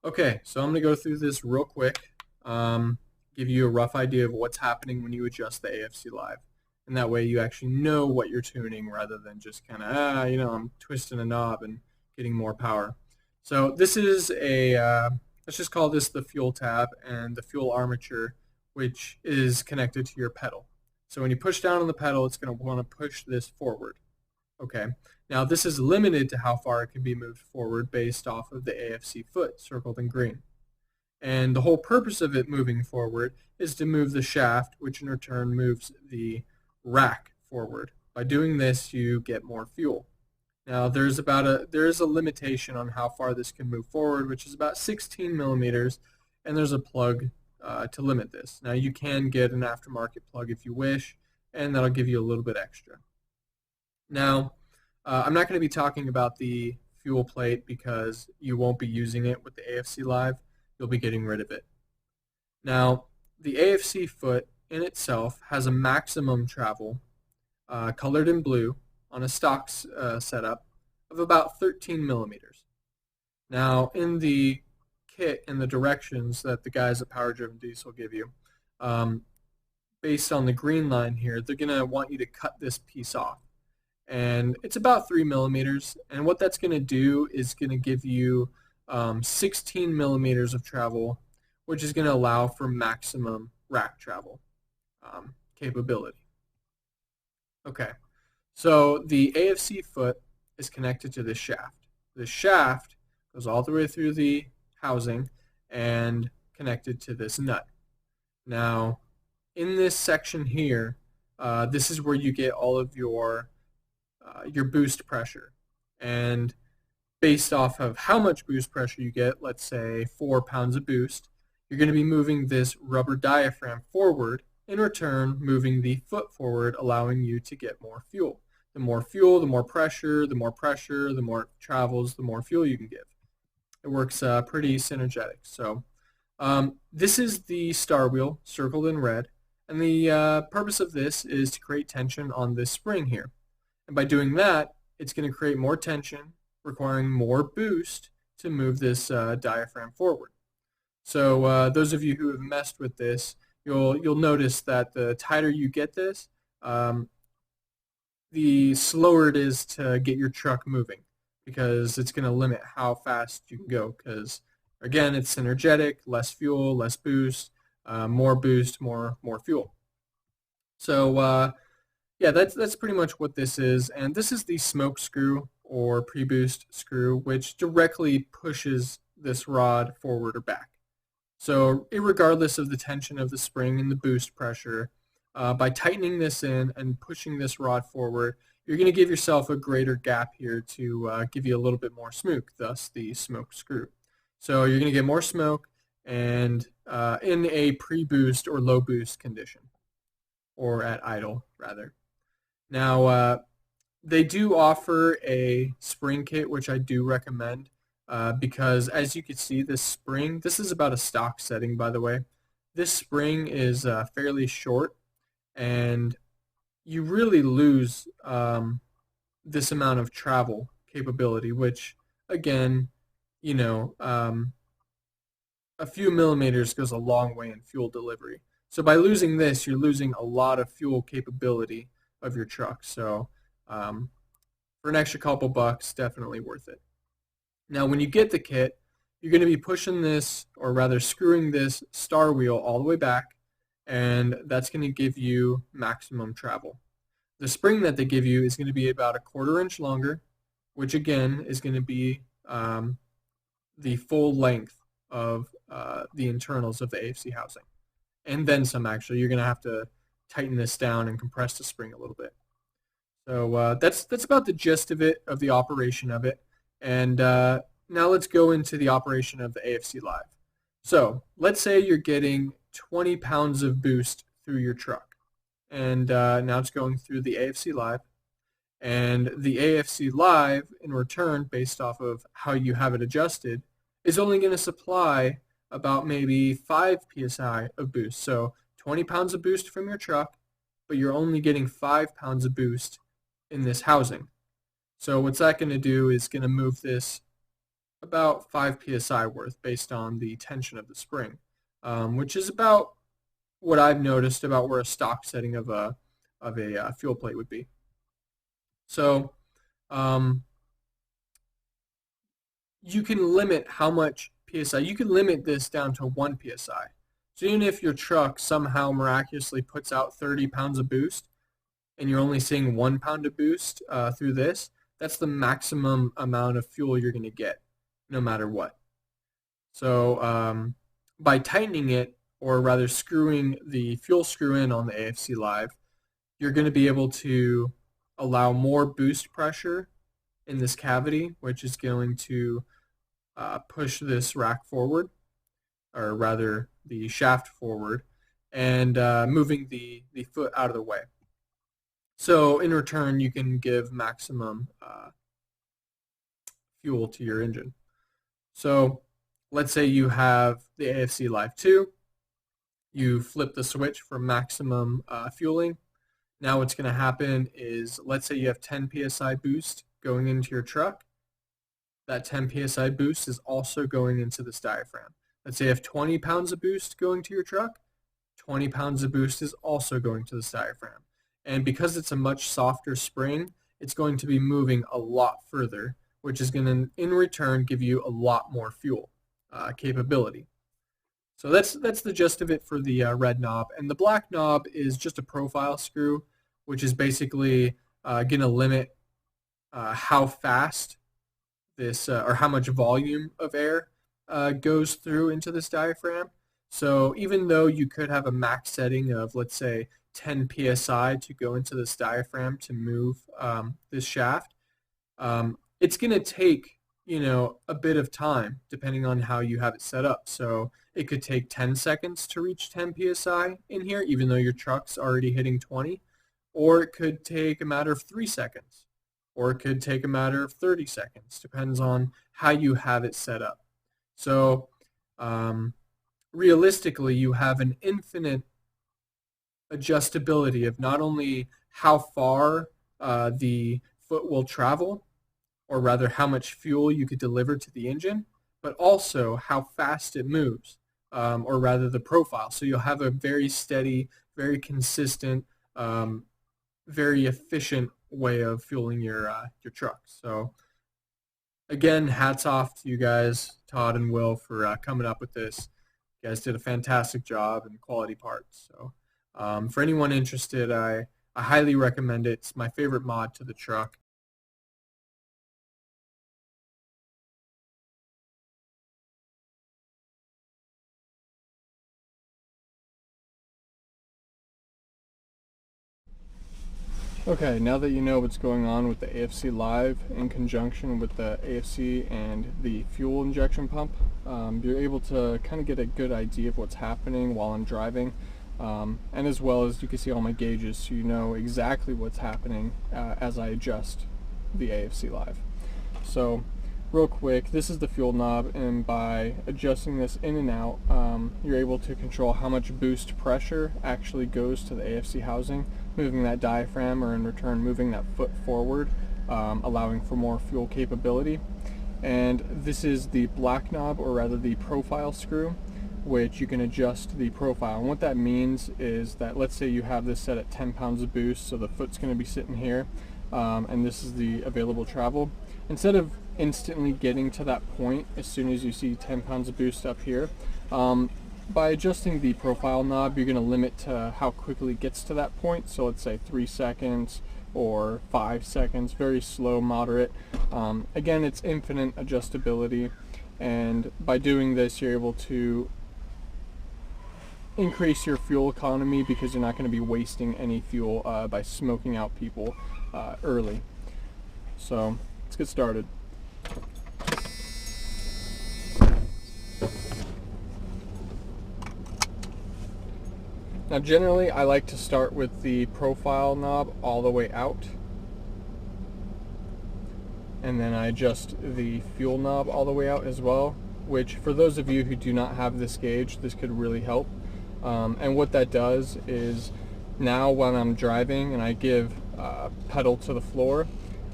Okay, so I'm going to go through this real quick, give you a rough idea of what's happening when you adjust the AFC Live. And that way you actually know what you're tuning rather than just kind of, I'm twisting a knob and getting more power. So this is let's just call this the fuel tab and the fuel armature, which is connected to your pedal. So when you push down on the pedal, it's going to want to push this forward. Okay. Now this is limited to how far it can be moved forward based off of the AFC foot circled in green. And the whole purpose of it moving forward is to move the shaft, which in return moves the rack forward. By doing this, you get more fuel. Now there is a limitation on how far this can move forward, which is about 16 millimeters, and there's a plug to limit this. Now you can get an aftermarket plug if you wish, and that'll give you a little bit extra. Now, I'm not going to be talking about the fuel plate because you won't be using it with the AFC Live. You'll be getting rid of it. Now, the AFC foot in itself has a maximum travel, colored in blue, on a stock setup of about 13 millimeters. Now, in the kit and the directions that the guys at Power Driven Diesel give you, based on the green line here, they're going to want you to cut this piece off. And it's about 3 millimeters. And what that's going to do is going to give you 16 millimeters of travel, which is going to allow for maximum rack travel capability. Okay, so the AFC foot is connected to the shaft. The shaft goes all the way through the housing and connected to this nut. Now, in this section here, this is where you get all of your boost pressure. And based off of how much boost pressure you get, let's say 4 pounds of boost, you're going to be moving this rubber diaphragm forward, in return moving the foot forward, allowing you to get more fuel. The more fuel, the more pressure, the more pressure, the more it travels, the more fuel you can give. It works pretty synergetic. So this is the star wheel circled in red, and the purpose of this is to create tension on this spring here. And by doing that, it's going to create more tension, requiring more boost to move this diaphragm forward. So those of you who have messed with this, you'll notice that the tighter you get this, the slower it is to get your truck moving, because it's going to limit how fast you can go. Because again, it's synergetic, less fuel, less boost, more boost, more fuel. So yeah, that's pretty much what this is. And this is the smoke screw or pre-boost screw, which directly pushes this rod forward or back. So regardless of the tension of the spring and the boost pressure, by tightening this in and pushing this rod forward, you're going to give yourself a greater gap here to give you a little bit more smoke, thus the smoke screw. So you're going to get more smoke and in a pre-boost or low boost condition, or at idle rather. Now, they do offer a spring kit, which I do recommend, because as you can see, this spring, this is about a stock setting, by the way. This spring is fairly short, and you really lose this amount of travel capability, which, again, a few millimeters goes a long way in fuel delivery. So by losing this, you're losing a lot of fuel capability of your truck. So for an extra couple bucks, definitely worth it. Now, when you get the kit, you're going to be pushing this, or rather screwing this star wheel all the way back, and that's going to give you maximum travel. The spring that they give you is going to be about a 1/4 inch longer, which again is going to be the full length of the internals of the AFC housing. And then some, actually. You're going to have to tighten this down and compress the spring a little bit. So that's about the gist of it, of the operation of it. And now let's go into the operation of the AFC Live. So let's say you're getting 20 pounds of boost through your truck. And now it's going through the AFC Live. And the AFC Live, in return, based off of how you have it adjusted, is only going to supply about maybe 5 psi of boost. So 20 pounds of boost from your truck, but you're only getting 5 pounds of boost in this housing. So what's that going to do is going to move this about 5 psi worth based on the tension of the spring, which is about what I've noticed about where a stock setting of a fuel plate would be. So you can limit how much psi. You can limit this down to 1 psi. So even if your truck somehow miraculously puts out 30 pounds of boost, and you're only seeing 1 pound of boost through this, that's the maximum amount of fuel you're going to get, no matter what. So by tightening it, or rather screwing the fuel screw in on the AFC Live, you're going to be able to allow more boost pressure in this cavity, which is going to push this rack forward, or rather the shaft forward, and moving the foot out of the way. So in return, you can give maximum fuel to your engine. So let's say you have the AFC Live 2. You flip the switch for maximum fueling. Now what's going to happen is, let's say you have 10 psi boost going into your truck. That 10 psi boost is also going into this diaphragm. Let's say you have 20 pounds of boost going to your truck. 20 pounds of boost is also going to this diaphragm. And because it's a much softer spring, it's going to be moving a lot further, which is going to, in return, give you a lot more fuel capability. So that's the gist of it for the red knob. And the black knob is just a profile screw, which is basically going to limit how fast this, or how much volume of air goes through into this diaphragm. So even though you could have a max setting of, let's say, 10 psi to go into this diaphragm to move this shaft, it's going to take, a bit of time depending on how you have it set up. So it could take 10 seconds to reach 10 psi in here, even though your truck's already hitting 20, or it could take a matter of 3 seconds, or it could take a matter of 30 seconds, depends on how you have it set up. So realistically, you have an infinite adjustability of not only how far the foot will travel, or rather how much fuel you could deliver to the engine, but also how fast it moves, or rather the profile. So you'll have a very steady, very consistent, very efficient way of fueling your truck. So again, hats off to you guys, Todd and Will, for coming up with this. You guys did a fantastic job and quality parts. So for anyone interested, I highly recommend it. It's my favorite mod to the truck. Okay, now that you know what's going on with the AFC Live in conjunction with the AFC and the fuel injection pump, you're able to kind of get a good idea of what's happening while I'm driving, and as well as you can see all my gauges, so you know exactly what's happening as I adjust the AFC Live. So real quick, this is the fuel knob, and by adjusting this in and out, you're able to control how much boost pressure actually goes to the AFC housing, moving that diaphragm, or in return moving that foot forward, allowing for more fuel capability. And this is the black knob, or rather the profile screw, which you can adjust the profile. And what that means is that, let's say you have this set at 10 pounds of boost, so the foot's going to be sitting here, and this is the available travel. Instead of instantly getting to that point as soon as you see 10 pounds of boost up here, by adjusting the profile knob, you're going to limit to how quickly it gets to that point. So let's say 3 seconds or 5 seconds, very slow, moderate. Again, it's infinite adjustability, and by doing this, you're able to increase your fuel economy because you're not going to be wasting any fuel by smoking out people early. So let's get started. Now generally I like to start with the profile knob all the way out, and then I adjust the fuel knob all the way out as well, which for those of you who do not have this gauge, this could really help. And what that does is, now when I'm driving and I give pedal to the floor,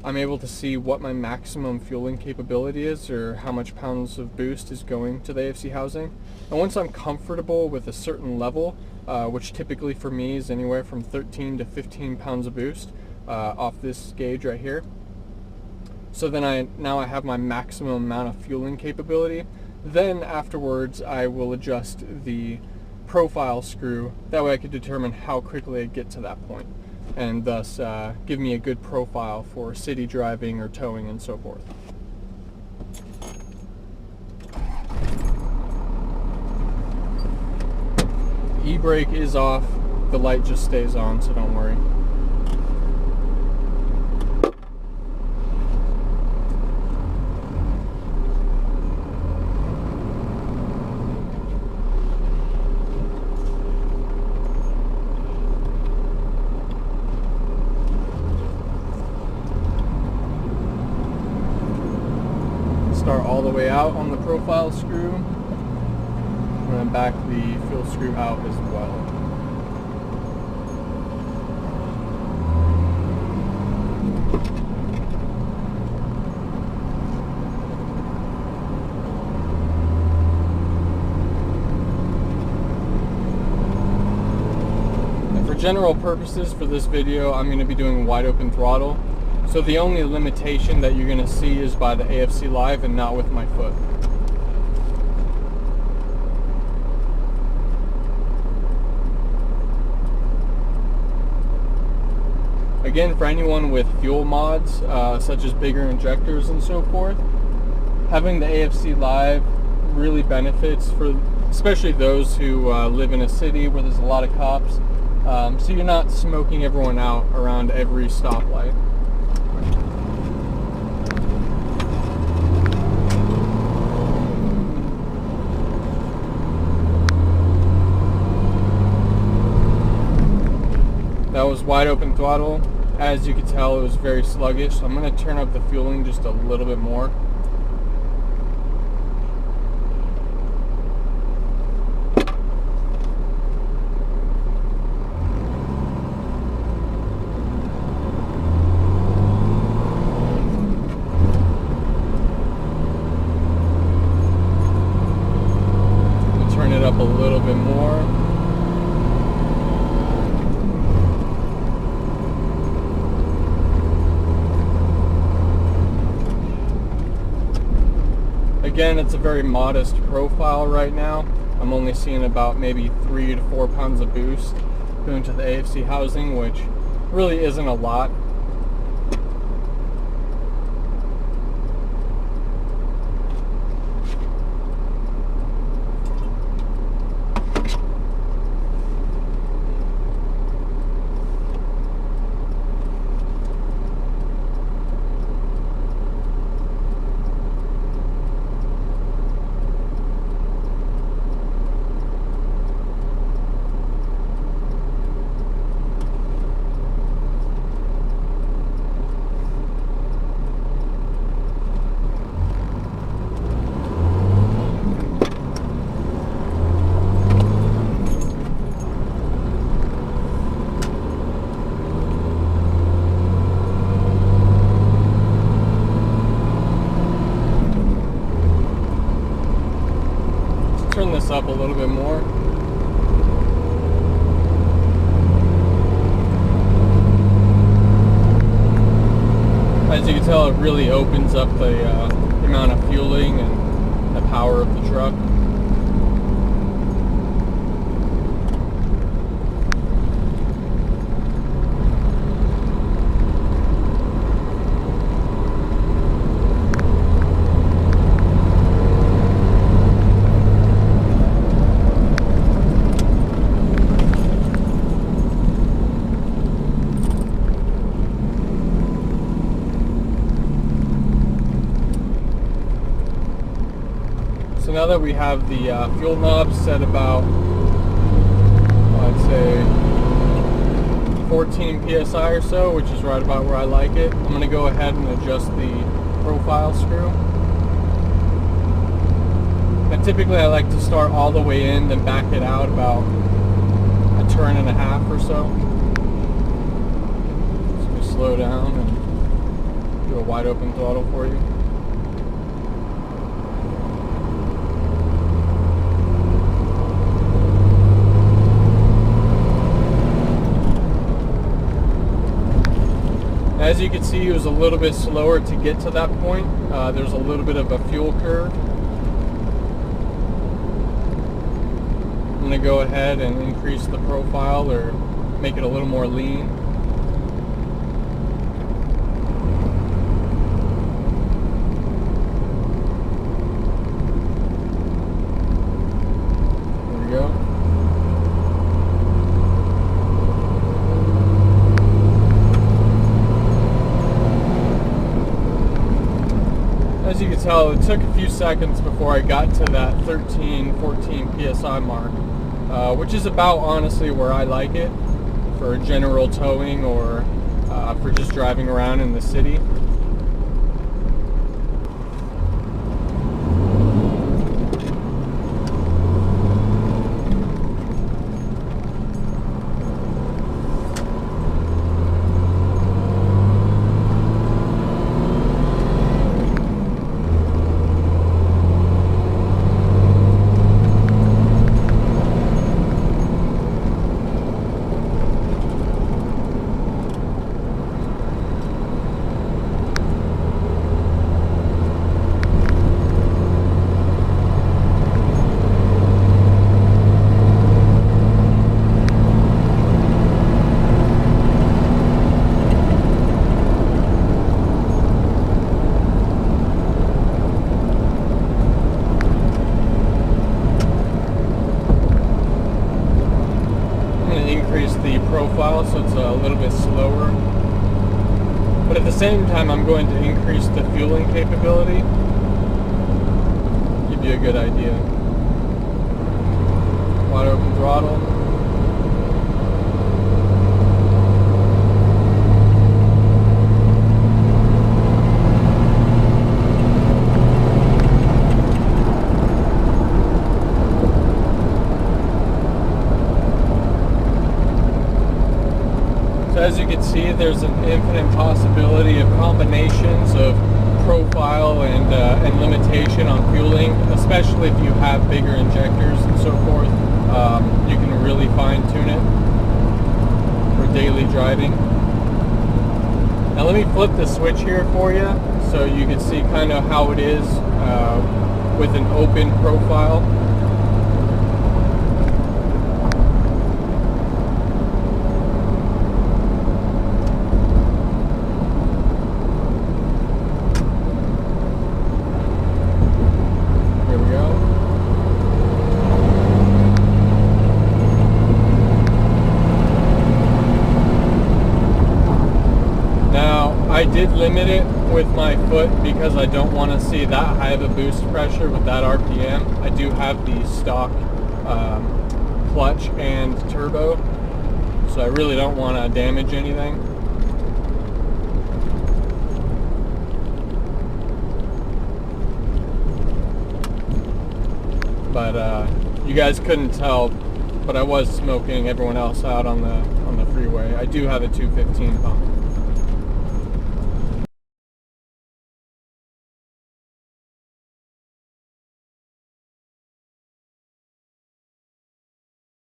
I'm able to see what my maximum fueling capability is, or how much pounds of boost is going to the AFC housing. And once I'm comfortable with a certain level, which typically for me is anywhere from 13 to 15 pounds of boost off this gauge right here. So then now I have my maximum amount of fueling capability. Then afterwards I will adjust the profile screw. That way I can determine how quickly I get to that point, and thus give me a good profile for city driving or towing and so forth. E-brake is off, the light just stays on, so don't worry. Start all the way out on the profile screw, and then back the fuel screw out as well. And for general purposes for this video, I'm going to be doing wide open throttle. So the only limitation that you're going to see is by the AFC Live and not with my foot. Again, for anyone with fuel mods, such as bigger injectors and so forth, having the AFC Live really benefits for especially those who live in a city where there's a lot of cops. So you're not smoking everyone out around every stoplight. That was wide open throttle. As you can tell, it was very sluggish, so I'm going to turn up the fueling just a little bit more. Turn it up a little bit more. Again, it's a very modest profile right now. I'm only seeing about maybe 3 to 4 pounds of boost going to the AFC housing, which really isn't a lot. Turn this up a little bit more. As you can tell, it really opens up the amount of fueling and the power of the truck. So now that we have the fuel knob set about, I'd say 14 psi or so, which is right about where I like it, I'm going to go ahead and adjust the profile screw. And typically I like to start all the way in, then back it out about a turn and a half or so. So we slow down and wide open throttle for you. As you can see, it was a little bit slower to get to that point. There's a little bit of a fuel curve. I'm going to go ahead and increase the profile or make it a little more lean. There we go. As you can tell, it took a few seconds before I got to that 13-14 psi mark, which is about honestly where I like it for general towing or for just driving around in the city. The profile so it's a little bit slower, but at the same time I'm going to increase the fueling capability, give you a good idea. Wide open throttle. As you can see, there's an infinite possibility of combinations of profile and limitation on fueling, especially if you have bigger injectors and so forth. You can really fine-tune it for daily driving. Now let me flip the switch here for you so you can see kind of how it is with an open profile. I did limit it with my foot because I don't want to see that high of a boost pressure with that RPM. I do have the stock clutch and turbo, so I really don't want to damage anything. But you guys couldn't tell, but I was smoking everyone else out on the freeway. I do have a 215 pump.